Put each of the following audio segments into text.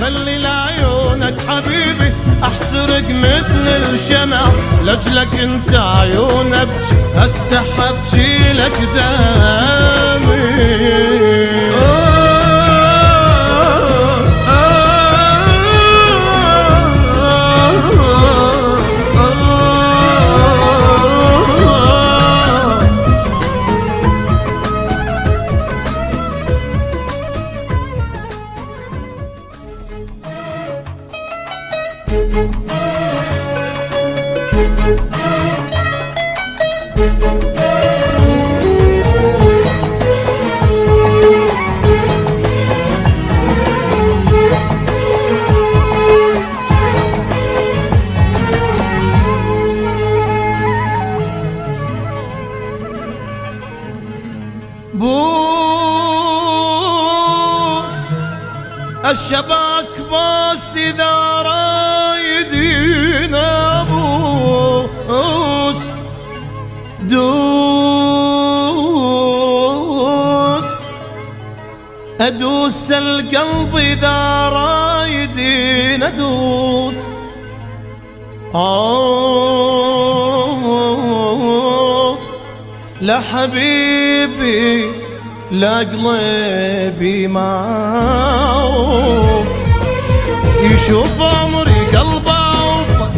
خلي لعيونك حبيبي احترق مثل الشمع، لاجلك انت عيون ابكي استحى ابكي لك دمي. بوس الشباك بس إذا رايدينا بوس، دوس أدوس القلب إذا رايدين أدوس. لا حبيبي لا قلبي معه، يشوف عمري قلبه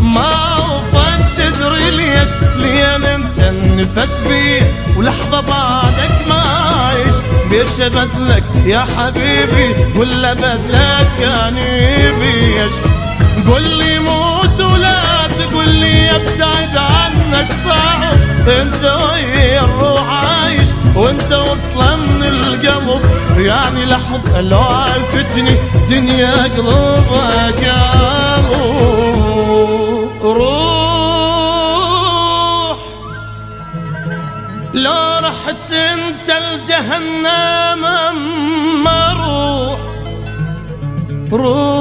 ما وفت تدري ليش، لين انت النفس بي ولحظة بعدك ما عايش. بيش بدلك يا حبيبي ولا بدلك كان يبيش؟ قل لي موت ولا تقول لي ابتعد عنك صعب، انت ويا الروح عايش وانت وصله من القلب، يعني لحظة لو عرفتني دنيا قلبك روح. لو رحت انت الجهنم ما روح روح،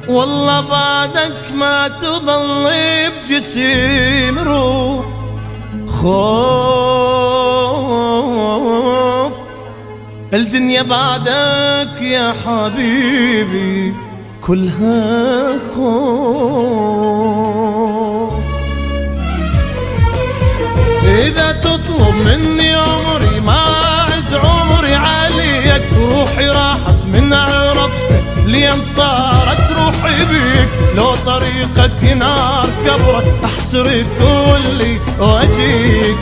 والله بعدك ما تضل بجسيم روح. خوف الدنيا بعدك يا حبيبي كلها خوف. إذا تطلب مني عمري ما أعز عمري عليك، روحي راحت من عرفتك لين صارت روحي بيك. لو طريقك نار كبرت احترق كلي واجيك،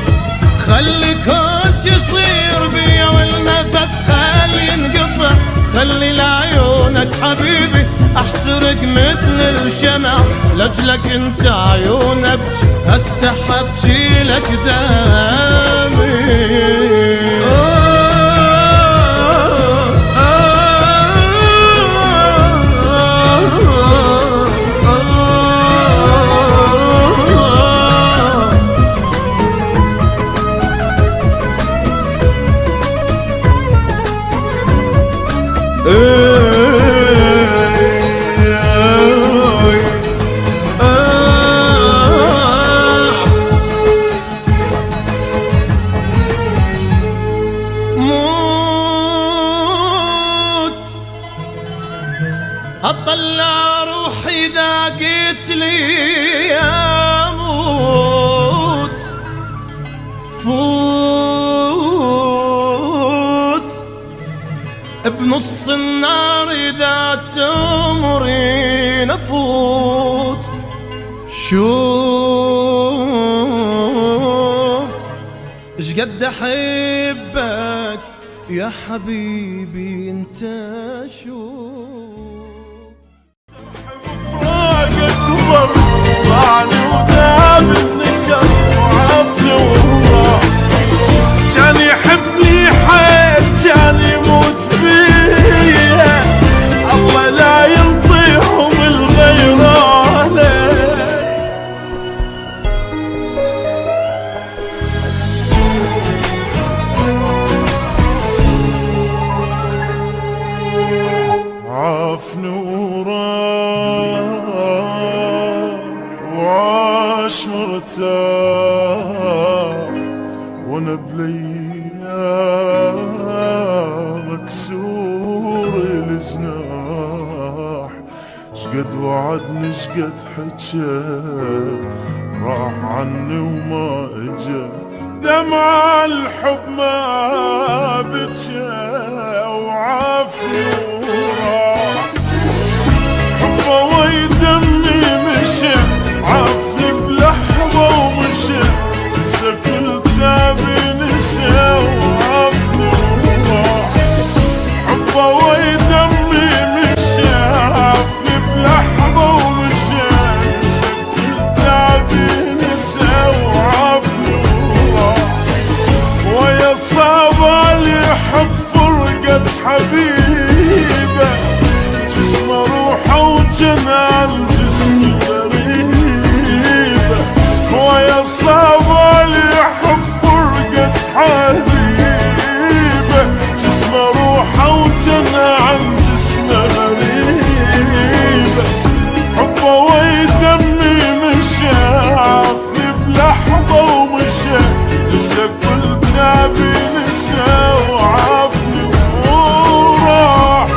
خلي كل شي يصير بيا والنفس خلي ينقطع، خلي لعيونك حبيبي احترق مثل الشمع، لاجلك انت عيون ابكي استحى ابكي لك دمي. اطلع روحي اذا قلت لي اموت، فوت بنص النار اذا تمرين افوت. شوف اش قد احبك يا حبيبي انت، شوف ضعني وتاب النكر وعافني والله، كان يحبني حيل كان يموت بيا، الله لا ينطيهم الغير عليه. عافني وراح مرتاح وانا بليامك شقد وعدني شقد حجى راح عني وما اجى، دمع الحب ما بجى وعافني وراح، حبه ويدمي مشى عافني بلحظة ومشى، نسى كل تعبي نسى وعافني وراح، حبه ويدمي مشى عافني بلحظة ومشى، نسى كل تعبي نسى وعافني وراح، ويا صعبة لي حب فرقة حبيبه، جسمه روحه وجنان جسمي غريبه، ويا صعبة لي حب فرقة حبيبه، جسمه روحه وجنان جسمه غريبه، حبه ويدمي مشى عافني بلحظة ومشى، نسى كل تعبي نسى وعافني وراح.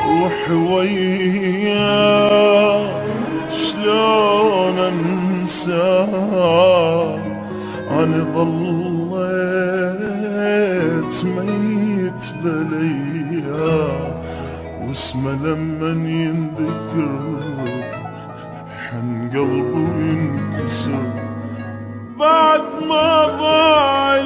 روحي وياه شلون انساه، أنا ظليت ميت بليا، واسمه لمن ينذكر حن قلبه ينكسر، بعد ما ضاع